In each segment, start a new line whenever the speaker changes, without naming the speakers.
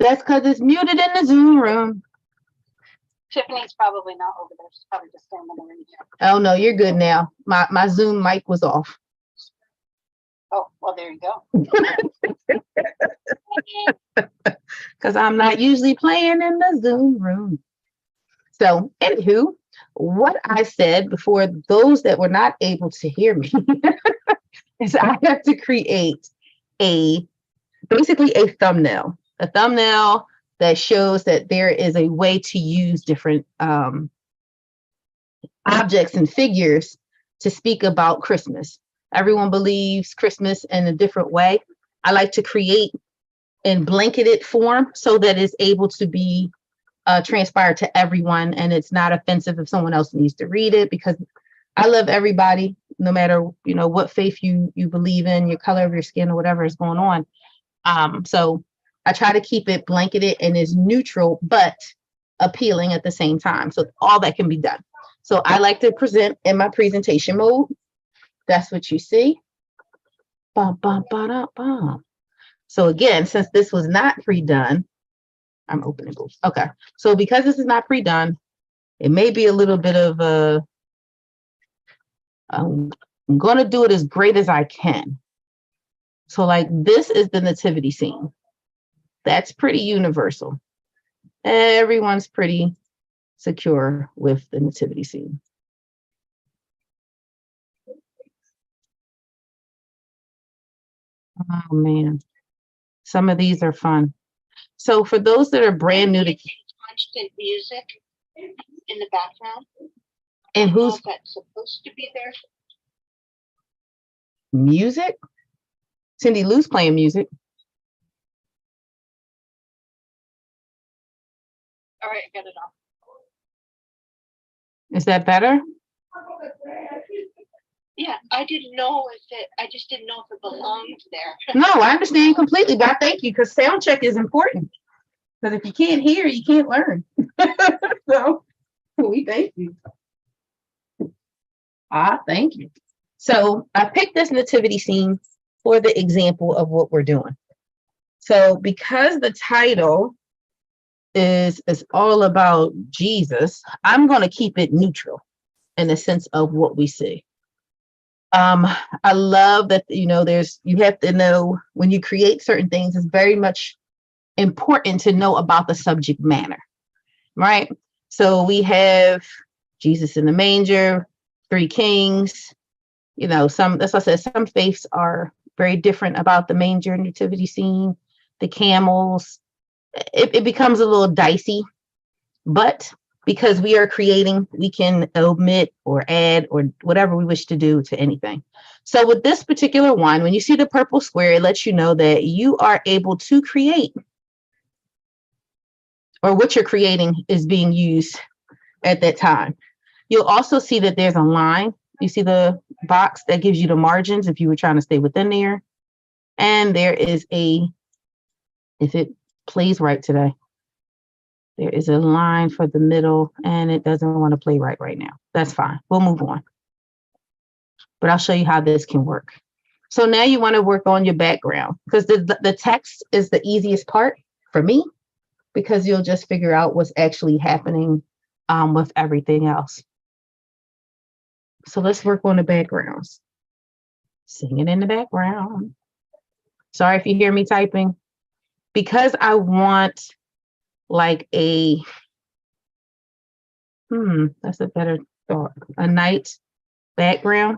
That's because it's muted in the Zoom room.
Tiffany's probably not over there. She's probably just standing over here.
Oh no, you're good now. My Zoom mic was off.
Oh, well, there you go.
Because I'm not usually playing in the Zoom room. So, anywho, what I said before, those that were not able to hear me, is I have to create basically a thumbnail that shows that there is a way to use different objects and figures to speak about Christmas. Everyone believes Christmas in a different way. I like to create in blanketed form so that it's able to be transpired to everyone, and it's not offensive if someone else needs to read it, because I love everybody, no matter what faith you believe in, your color of your skin, or whatever is going on. So I try to keep it blanketed and is neutral but appealing at the same time, so all that can be done. So I like to present in my presentation mode. That's what you see. Bum, bum, ba-da, bum. So again, since this was not pre-done, I'm opening booth. Okay, so because this is not pre-done, it may be a little bit of a, I'm going to do it as great as I can. So like this is the nativity scene. That's pretty universal. Everyone's pretty secure with the nativity scene. Oh man, some of these are fun. So for those that are brand new to
constant music in the background,
and who's
that's supposed to be there?
Music? Cindy Lou's playing music.
All right, I got it off.
Is that better?
Yeah, I didn't know I just didn't know if it belonged there.
No, I understand completely, but I thank you, because sound check is important. Because if you can't hear, you can't learn. So we thank you. Thank you. So I picked this nativity scene for the example of what we're doing. So because the title is all about Jesus, I'm going to keep it neutral in the sense of what we see. I love that, you have to know when you create certain things, it's very much important to know about the subject matter, right? So we have Jesus in the manger, 3 kings, that's why I said some faiths are very different about the manger nativity scene, the camels. It becomes a little dicey, but because we are creating, we can omit or add or whatever we wish to do to anything. So with this particular one, when you see the purple square, it lets you know that you are able to create, or what you're creating is being used at that time. You'll also see that there's a line. You see the box that gives you the margins if you were trying to stay within there. And there is if it plays right today, there is a line for the middle, and it doesn't want to play right now. That's fine. We'll move on. But I'll show you how this can work. So now you want to work on your background, because the text is the easiest part for me, because you'll just figure out what's actually happening with everything else. So let's work on the backgrounds. Singing in the background. Sorry if you hear me typing. Because I want like that's a better thought, a night background.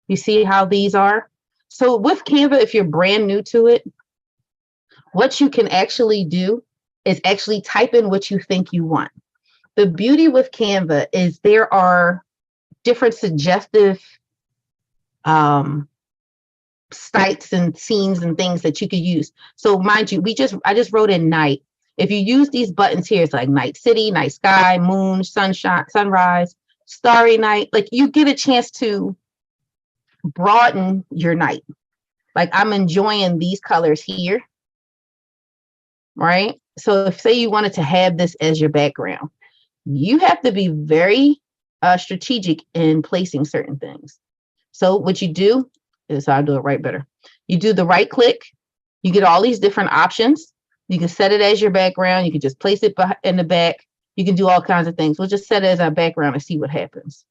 You see how these are? So with Canva, if you're brand new to it, what you can actually do is actually type in what you think you want. The beauty with Canva is there are different suggestive sites and scenes and things that you could use. So mind you, I just wrote in night. If you use these buttons here, it's like night city, night sky, moon, sunshine, sunrise, starry night. Like you get a chance to broaden your night. Like I'm enjoying these colors here, right? So if say you wanted to have this as your background, you have to be very strategic in placing certain things. So what you do is, I'll do it right better. You do the right click, you get all these different options. You can set it as your background. You can just place it in the back. You can do all kinds of things. We'll just set it as our background and see what happens.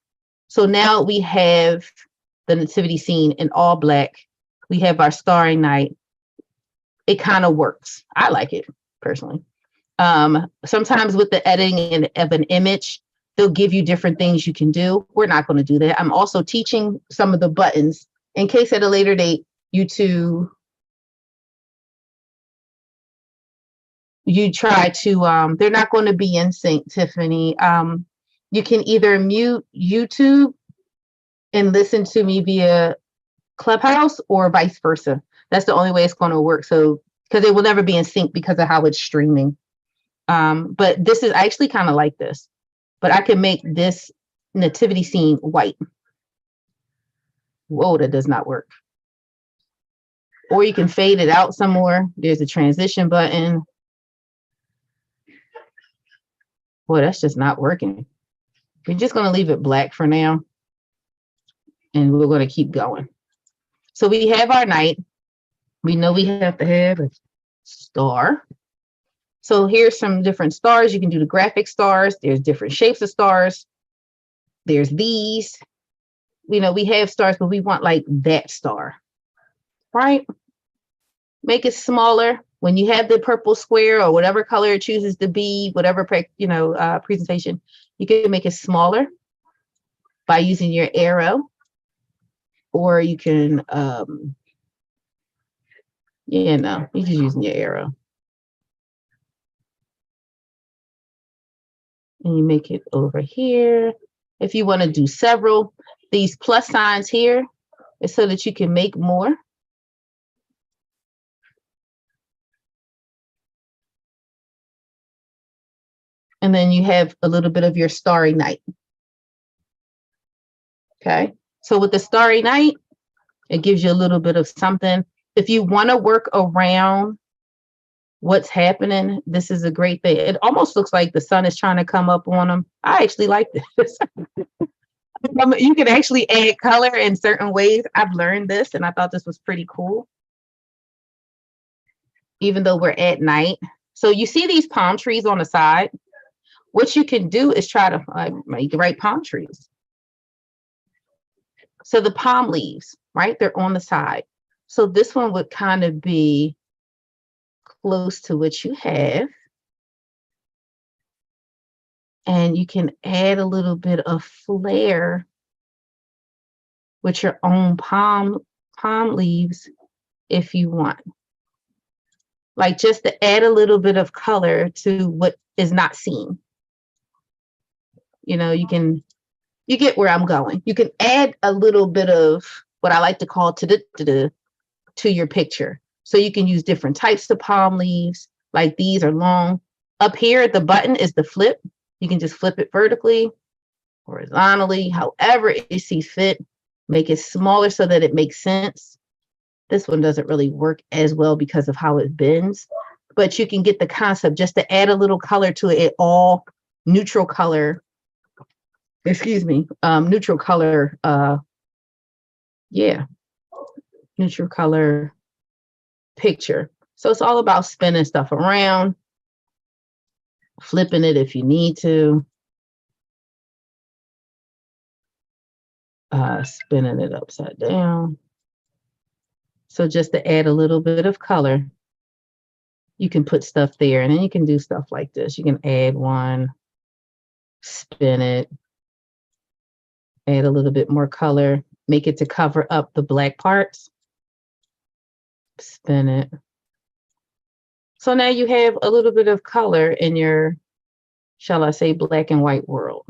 So now we have the nativity scene in all black. We have our Starry Night. It kind of works. I like it personally. Sometimes with the editing of an image, they'll give you different things you can do. We're not going to do that. I'm also teaching some of the buttons in case at a later date you try to, they're not going to be in sync, Tiffany. You can either mute YouTube and listen to me via Clubhouse or vice versa. That's the only way it's going to work. So, because it will never be in sync because of how it's streaming. But this is, I actually kind of like this, but I can make this nativity scene white. Whoa, that does not work. Or you can fade it out some more. There's a transition button. Boy, that's just not working. We're just going to leave it black for now. And we're going to keep going. So we have our night. We know we have to have a star. So here's some different stars. You can do the graphic stars. There's different shapes of stars. There's these. We have stars, but we want like that star, right? Make it smaller. When you have the purple square or whatever color it chooses to be, whatever presentation, you can make it smaller by using your arrow, or you can, you're just using your arrow. And you make it over here. If you want to do several, these plus signs here is so that you can make more. And then you have a little bit of your Starry Night. Okay. So with the Starry Night, it gives you a little bit of something. If you want to work around what's happening, this is a great thing. It almost looks like the sun is trying to come up on them. I actually like this. You can actually add color in certain ways. I've learned this and I thought this was pretty cool. Even though we're at night. So you see these palm trees on the side. What you can do is try to make the right palm trees. So the palm leaves, right? They're on the side. So this one would kind of be close to what you have. And you can add a little bit of flair with your own palm leaves if you want. Like just to add a little bit of color to what is not seen. You get where I'm going. You can add a little bit of what I like to call to your picture. So you can use different types of palm leaves. Like these are long. Up here at the button is the flip. You can just flip it vertically, horizontally, however it sees fit. Make it smaller so that it makes sense. This one doesn't really work as well because of how it bends. But you can get the concept just to add a little color to it, all neutral color. Neutral color, neutral color picture. So it's all about spinning stuff around, flipping it if you need to, spinning it upside down. So just to add a little bit of color, you can put stuff there and then you can do stuff like this. You can add one, spin it, add a little bit more color, make it to cover up the black parts, spin it. So now you have a little bit of color in your, shall I say, black and white world.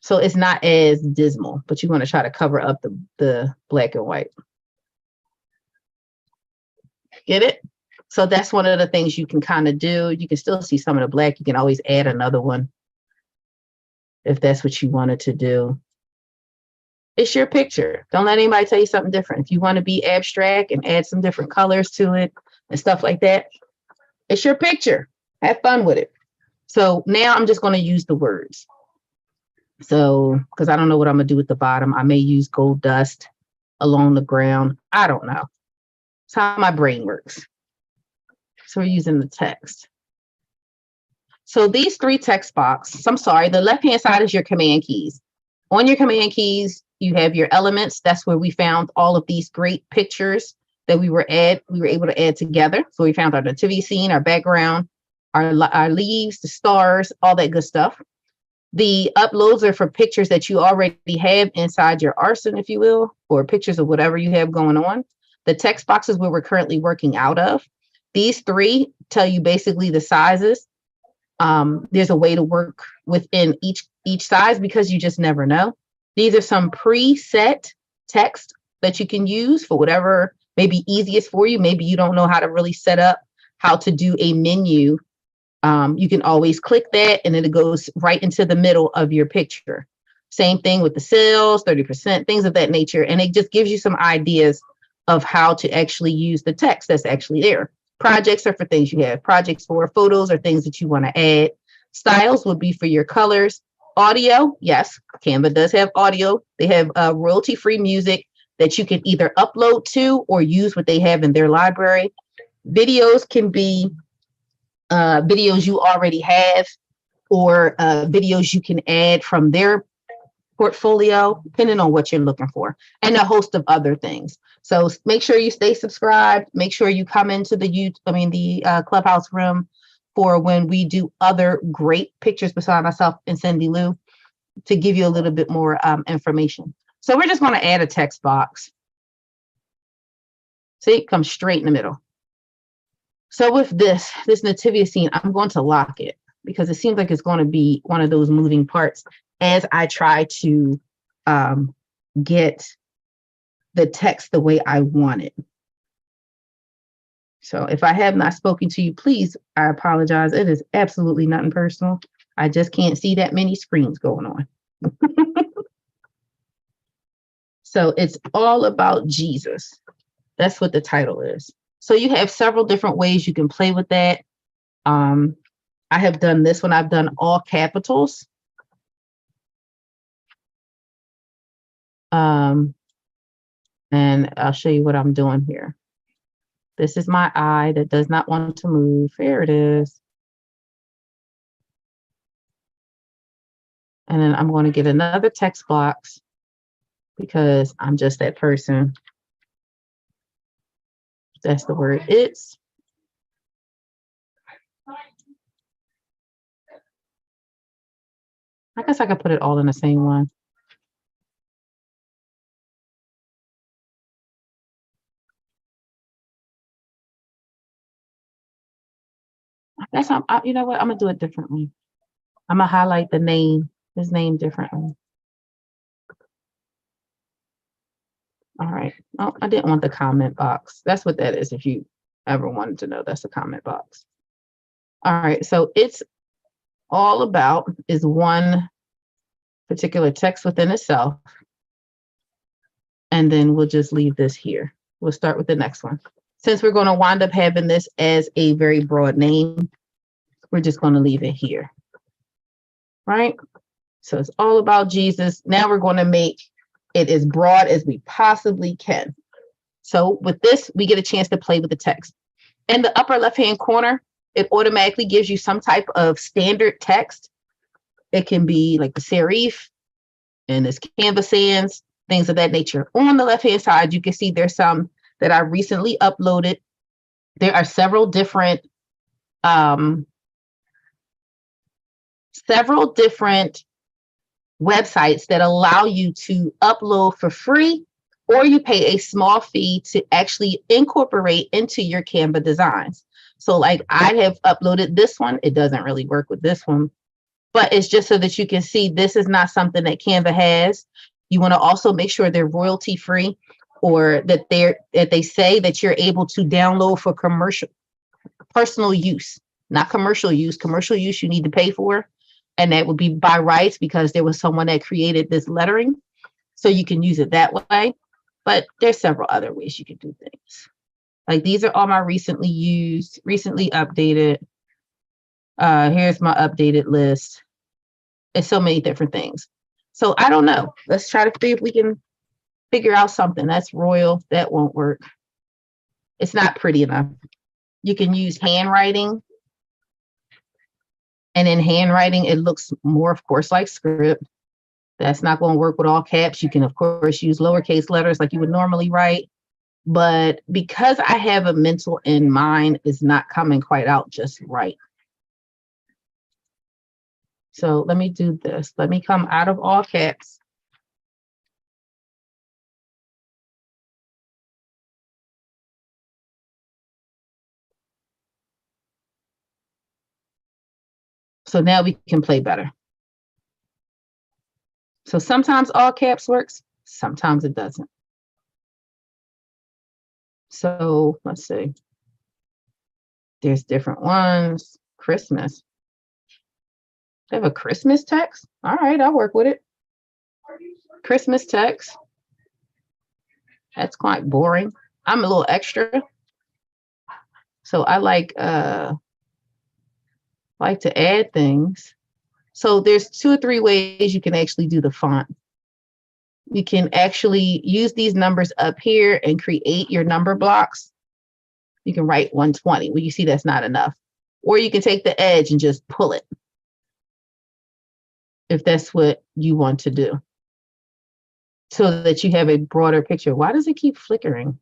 So it's not as dismal, but you want to try to cover up the black and white. Get it? So that's one of the things you can kind of do. You can still see some of the black. You can always add another one if that's what you wanted to do. It's your picture. Don't let anybody tell you something different. If you want to be abstract and add some different colors to it and stuff like that, it's your picture. Have fun with it. So now I'm just going to use the words. So, because I don't know what I'm going to do with the bottom. I may use gold dust along the ground. I don't know. It's how my brain works. So we're using the text. So these 3 text boxes, I'm sorry, the left-hand side is your command keys. On your command keys, you have your elements. That's where we found all of these great pictures that we were able to add together. So we found our nativity scene, our background, our leaves, the stars, all that good stuff. The uploads are for pictures that you already have inside your arsenal, if you will, or pictures of whatever you have going on. The text boxes where we're currently working out of. These 3 tell you basically the sizes. There's a way to work within each size because you just never know. These are some preset text that you can use for whatever may be easiest for you. Maybe you don't know how to really set up how to do a menu. You can always click that and then it goes right into the middle of your picture. Same thing with the cells, 30%, things of that nature. And it just gives you some ideas of how to actually use the text that's actually there. Projects are for things you have. Projects for photos or things that you want to add. Styles would be for your colors. Audio, yes, Canva does have audio. They have royalty-free music that you can either upload to or use what they have in their library. Videos can be videos you already have or videos you can add from their portfolio, depending on what you're looking for, and a host of other things. So make sure you stay subscribed. Make sure you come into the Clubhouse room for when we do other great pictures beside myself and Cindy Lou to give you a little bit more information. So we're just going to add a text box. See, it comes straight in the middle. So with this nativity scene, I'm going to lock it because it seems like it's going to be one of those moving parts as I try to get the text the way I want it. So if I have not spoken to you, please, I apologize. It is absolutely nothing personal. I just can't see that many screens going on. So it's all about Jesus. That's what the title is. So you have several different ways you can play with that. I have done this one. I've done all capitals. And I'll show you what I'm doing here. This is my eye that does not want to move. Here it is. And then I'm going to get another text box because I'm just that person. That's the word it's. I guess I could put it all in the same one. That's you know what? I'm gonna do it differently. I'm gonna highlight the name, his name differently. All right. Oh, I didn't want the comment box. That's what that is. If you ever wanted to know, that's a comment box. All right. So it's all about is one particular text within itself. And then we'll just leave this here. We'll start with the next one. Since we're going to wind up having this as a very broad name, we're just going to leave it here. Right? So it's all about Jesus. Now we're going to make it as broad as we possibly can. So with this, we get a chance to play with the text. In the upper left-hand corner, it automatically gives you some type of standard text. It can be like the serif and this Canva sans, things of that nature. On the left-hand side, you can see there's some that I recently uploaded. There are several different websites that allow you to upload for free, or you pay a small fee to actually incorporate into your Canva designs. So like I have uploaded this one. It doesn't really work with this one, but it's just so that you can see this is not something that Canva has. You want to also make sure they're royalty free, or that they say that you're able to download for personal use, not commercial use. Commercial use you need to pay for, and that would be by rights because there was someone that created this lettering, so you can use it that way. But there's several other ways you can do things. Like these are all my recently used, recently updated. Here's my updated list. It's so many different things. So I don't know. Let's try to see if we can figure out something. That's royal. That won't work. It's not pretty enough. You can use handwriting. And in handwriting, it looks more, of course, like script. That's not going to work with all caps. You can, of course, use lowercase letters like you would normally write. But because I have a mental in mind, it's not coming quite out just right. So let me do this. Let me come out of all caps. So now we can play better. So sometimes all caps works, sometimes it doesn't. So let's see. There's different ones. Christmas. They have a Christmas text? All right, I'll work with it. Christmas text. That's quite boring. I'm a little extra. So I like to add things. So there's 2 or 3 ways you can actually do the font. You can actually use these numbers up here and create your number blocks. You can write 120. Well, you see that's not enough. Or you can take the edge and just pull it, if that's what you want to do, so that you have a broader picture. Why does it keep flickering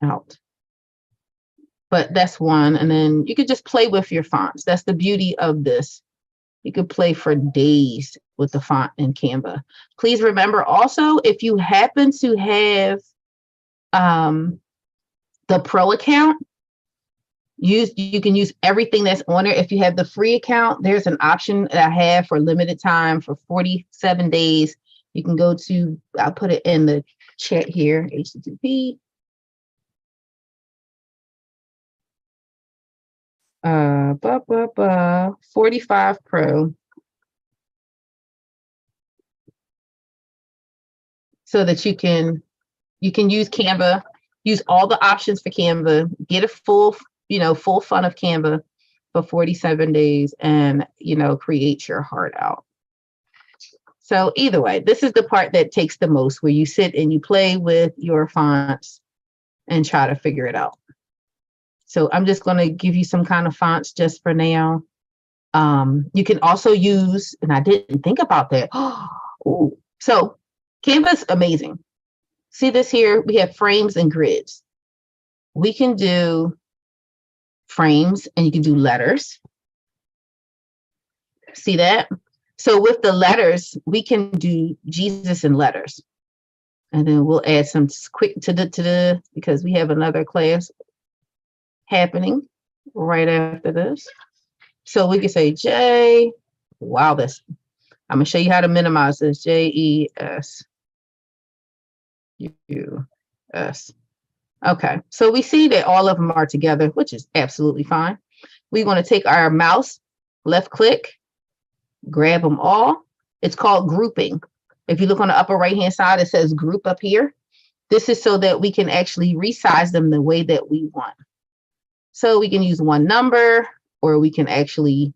out? But that's one. And then you could just play with your fonts. That's the beauty of this. You could play for days with the font in Canva. Please remember also, if you happen to have the pro account, you can use everything that's on there. If you have the free account, there's an option that I have for limited time for 47 days. You can go to, I'll put it in the chat here, HTTP. 45 Pro. So that you can use Canva, use all the options for Canva, get a full fun of Canva for 47 days and, create your heart out. So either way, this is the part that takes the most, where you sit and you play with your fonts and try to figure it out. So I'm just going to give you some kind of fonts just for now. You can also use, and I didn't think about that. Ooh. So Canva's amazing. See this here? We have frames and grids. We can do frames and you can do letters. See that? So with the letters, we can do Jesus in letters. And then we'll add some quick to because we have another class happening right after this. So we can say J. Wow, I'm going to show you how to minimize this. JESUS. Okay, so we see that all of them are together, which is absolutely fine. We want to take our mouse, left click, grab them all. It's called grouping. If you look on the upper right hand side, it says group up here. This is so that we can actually resize them the way that we want. So we can use one number, or we can actually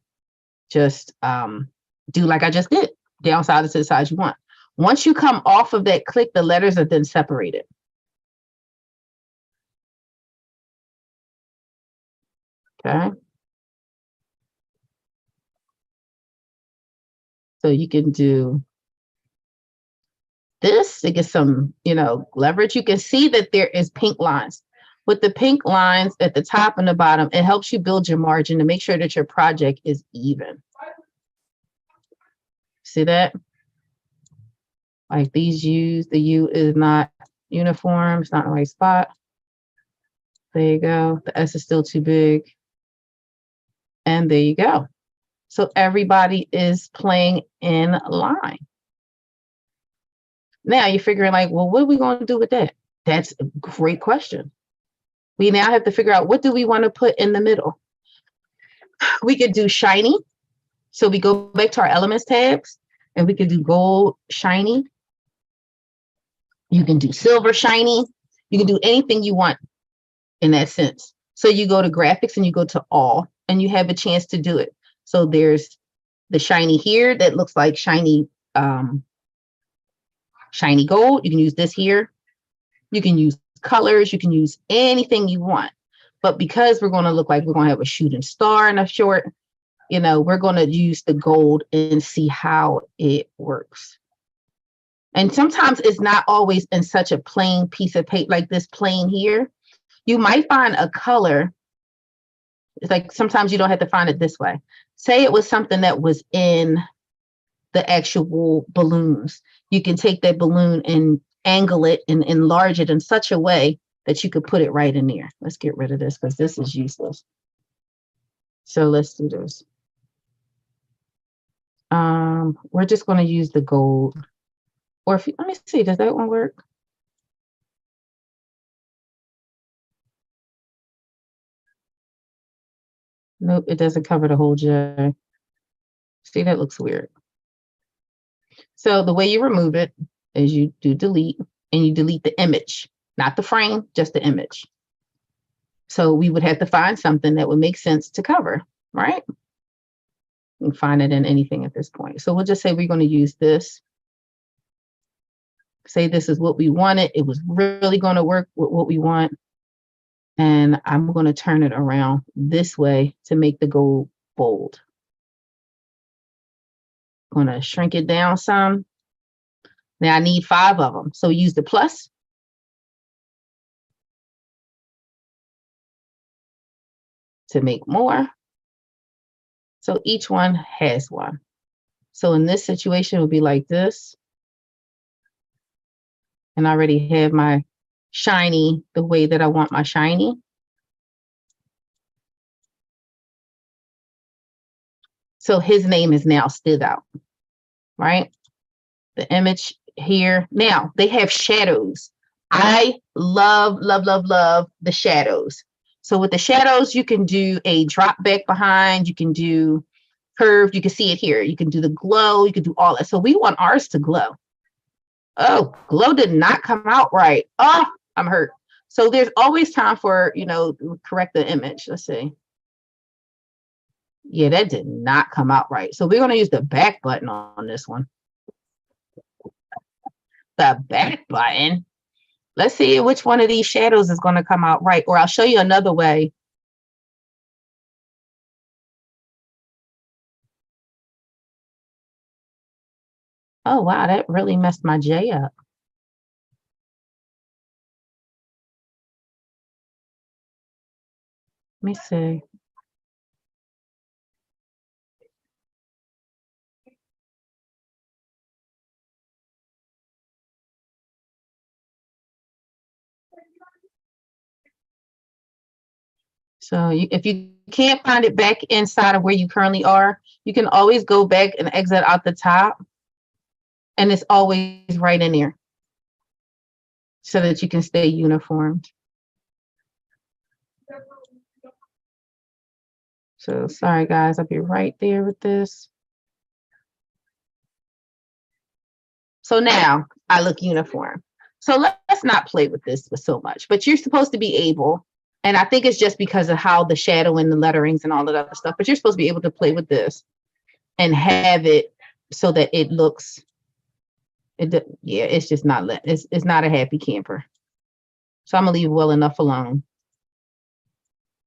just do like I just did, downside to the size you want. Once you come off of that click, the letters are then separated. Okay. So you can do this to get some, leverage. You can see that there is pink lines. With the pink lines at the top and the bottom, it helps you build your margin to make sure that your project is even. See that? Like these U's, the U is not uniform, it's not in the right spot. There you go. The S is still too big. And there you go. So everybody is playing in line. Now you're figuring like, well, what are we going to do with that? That's a great question. We now have to figure out, what do we want to put in the middle? We could do shiny. So we go back to our elements tabs and we can do gold shiny. You can do silver shiny. You can do anything you want in that sense. So you go to graphics and you go to all and you have a chance to do it. So there's the shiny here that looks like shiny gold. You can use this here. You can use colors. You can use anything you want. But because we're going to look like we're going to have a shooting star in a short, we're going to use the gold and see how it works. And sometimes it's not always in such a plain piece of paper like this plain here. You might find a color. It's like sometimes you don't have to find it this way. Say it was something that was in the actual balloons. You can take that balloon and angle it and enlarge it in such a way that you could put it right in there. Let's get rid of this because this is useless. So let's do this. We're just going to use the gold. Or if you, let me see, does that one work? Nope, it doesn't cover the whole J. See, that looks weird. So the way you remove it is you do delete, and you delete the image, not the frame, just the image. So we would have to find something that would make sense to cover, right? You can find it in anything at this point. So we'll just say we're going to use this. Say this is what we wanted. It was really going to work with what we want. And I'm going to turn it around this way to make the gold bold. I'm going to shrink it down some. Now I need 5 of them. So use the plus. To make more. So each one has one. So in this situation, it would be like this. And I already have my shiny the way that I want my shiny. So his name is now stood out, right? The image here. Now they have shadows. I love, love, love, love the shadows. So with the shadows, you can do a drop back behind, you can do curved, you can see it here. You can do the glow, you can do all that. So we want ours to glow. Oh, glow did not come out right. Oh, I'm hurt. So there's always time for, correct the image. Let's see. Yeah, that did not come out right. So we're going to use the back button on this one. The back button. Let's see which one of these shadows is going to come out right, or I'll show you another way. Oh, wow, that really messed my J up. Let me see. So if you can't find it back inside of where you currently are, you can always go back and exit out the top. And it's always right in there so that you can stay uniformed. So sorry, guys, I'll be right there with this. So now I look uniform. So let's not play with this so much, but you're supposed to be able, and I think it's just because of how the shadow and the letterings and all that other stuff, but you're supposed to be able to play with this and have it so that it looks, it's just not, it's not a happy camper. So I'm gonna leave well enough alone.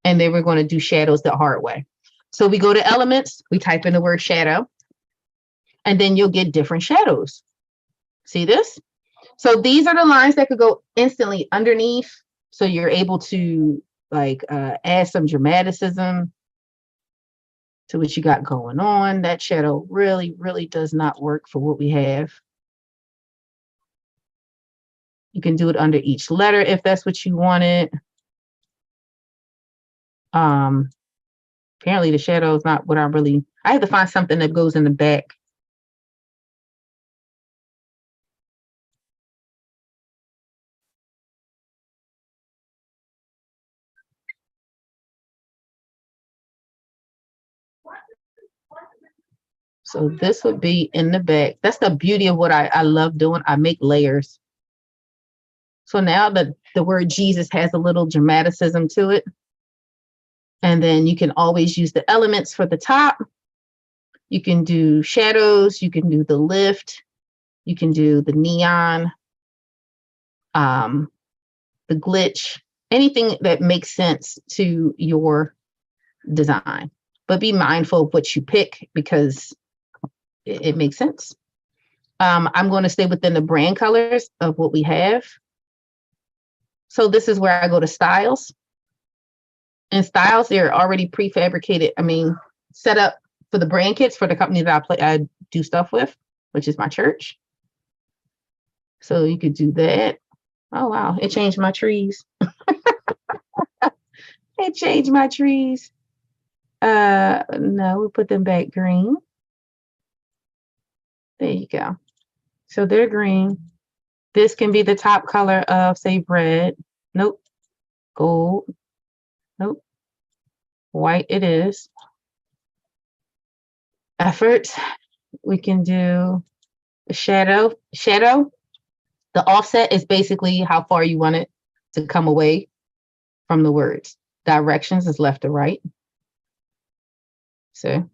And then we're going to do shadows the hard way. So we go to elements, we type in the word shadow, and then you'll get different shadows. See this? So these are the lines that could go instantly underneath. So you're able to add some dramaticism to what you got going on. That shadow really, really does not work for what we have. You can do it under each letter if that's what you wanted. Apparently the shadow is not what I have to find something that goes in the back. So this would be in the back. That's the beauty of what I love doing. I make layers. So now that the word Jesus has a little dramaticism to it. And then you can always use the elements for the top. You can do shadows. You can do the lift. You can do the neon, the glitch, anything that makes sense to your design. But be mindful of what you pick because it makes sense. I'm going to stay within the brand colors of what we have. So this is where I go to styles. And styles, they're already prefabricated. I mean, set up for the brand kits for the company that I do stuff with, which is my church. So you could do that. Oh, wow. It changed my trees. It changed my trees. No, we'll put them back green. There you go. So they're green. This can be the top color of, say, red. Nope. Gold. Nope. White it is. Effort. We can do the shadow. The offset is basically how far you want it to come away from the words. Directions is left to right. So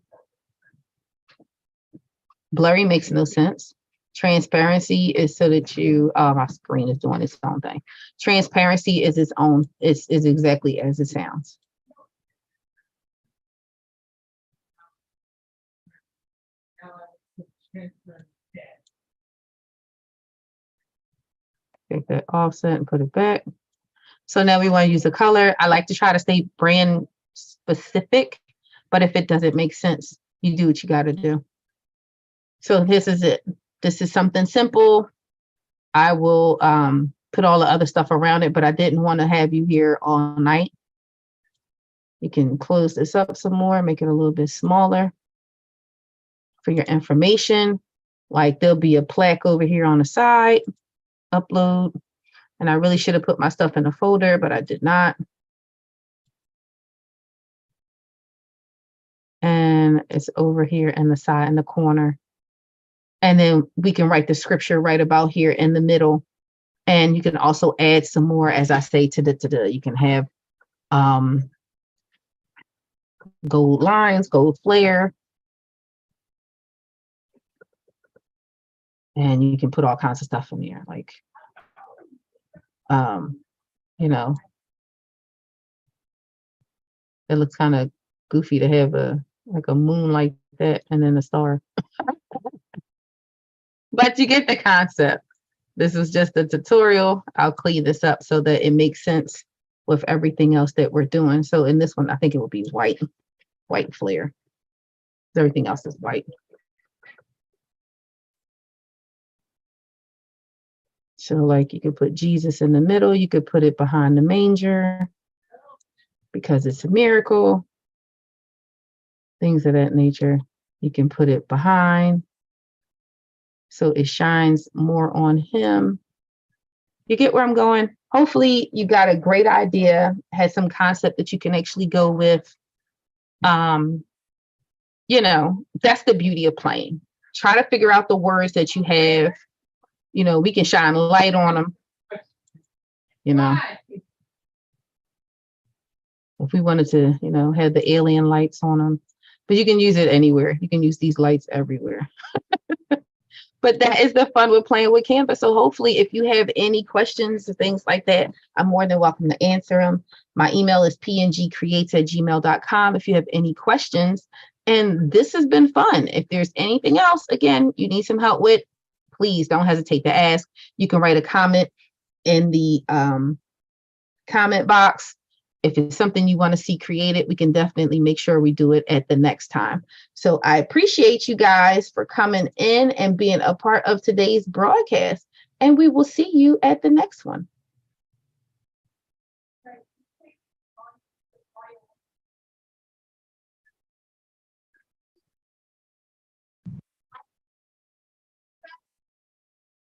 blurry makes no sense. Transparency is so that you, my screen is doing its own thing. Transparency is its own, is exactly as it sounds. Take that offset and put it back. So now we want to use a color. I like to try to stay brand specific, but if it doesn't make sense, you do what you got to do. So this is it. This is something simple. I will put all the other stuff around it, but I didn't want to have you here all night. You can close this up some more, make it a little bit smaller for your information. Like there'll be a plaque over here on the side, upload. And I really should have put my stuff in a folder, but I did not. And it's over here in the side, in the corner. And then we can write the scripture right about here in the middle. And you can also add some more, as I say, you can have gold lines, gold flare. And you can put all kinds of stuff in there, like, you know, it looks kind of goofy to have a moon like that and then a star. But you get the concept. This is just a tutorial. I'll clean this up so that it makes sense with everything else that we're doing. So in this one, I think it will be white flare. Everything else is white. So like you could put Jesus in the middle. You could put it behind the manger because it's a miracle. Things of that nature. You can put it behind. So it shines more on him. You get where I'm going? Hopefully you got a great idea, had some concept that you can actually go with. You know, that's the beauty of playing. Try to figure out the words that you have. You know, we can shine light on them. You know, if we wanted to, you know, have the alien lights on them, but you can use it anywhere. You can use these lights everywhere. But that is the fun with playing with Canva. So hopefully if you have any questions or things like that, I'm more than welcome to answer them. My email is pngcreates@gmail.com if you have any questions. And this has been fun. If there's anything else, again, you need some help with, please don't hesitate to ask. You can write a comment in the comment box. If it's something you want to see created, we can definitely make sure we do it at the next time. So I appreciate you guys for coming in and being a part of today's broadcast. And we will see you at the next one.